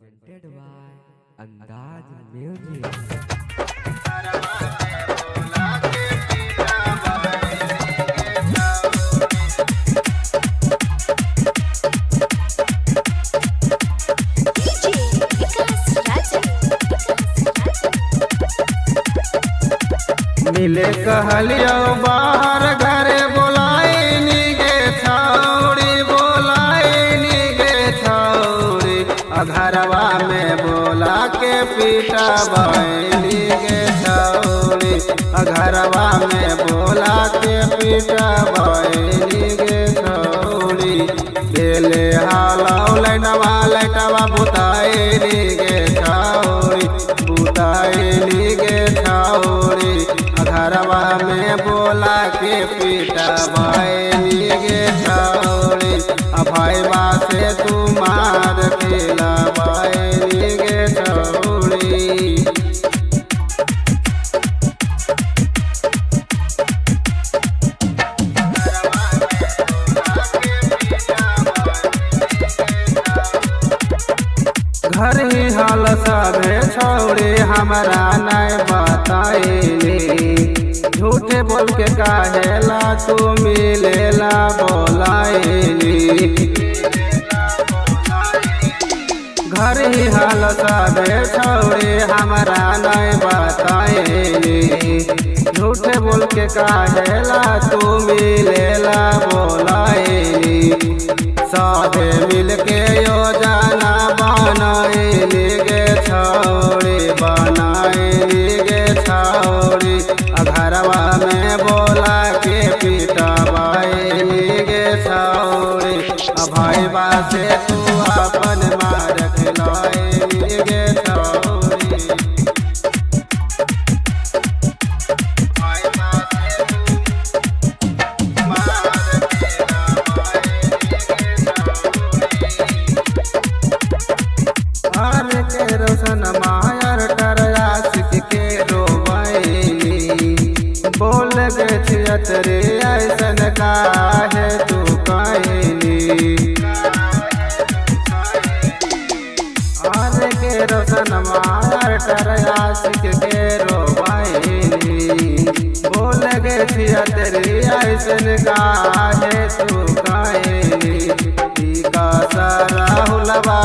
presented by Andaz Music. मिले कहलियो बाहर घरे बोलाइनी गे छौरी घरवा में बोला के पीटा बैली गे छौरी घरवा में बोला के पीटा बैली गे छौरी गेले हालौ लैटवा बुताइली गे छौरी घरवा में बोला के पीटा बैली गे छौरी भाईबा से तू मार खेला बैली गे छौरी। घर ही हाल सबे छौरी हमरा नहीं बताइली झूठे बोल के काहेला तू मिलेला बोलाइली। घर ही हाल सबे छौरी हमरा नहीं बताइली झूठे बोल के काहेला तू मिलेला बोलाइली। साधे मिल के योजना बनाइली गे छौरी घरवा में बोला के पीटा बैली गे छौरी भाईबा से तू अपन मार खिलाइली गे छौरी। के रोशन मायर टरया सिख के रोवैली बोल गे छियतरे ऐसन काहे तू कहली। के रोशन मायर टरया सिख के रोवैली बोल गे छियतरे ऐसन काहे तू कहली। राहुलवा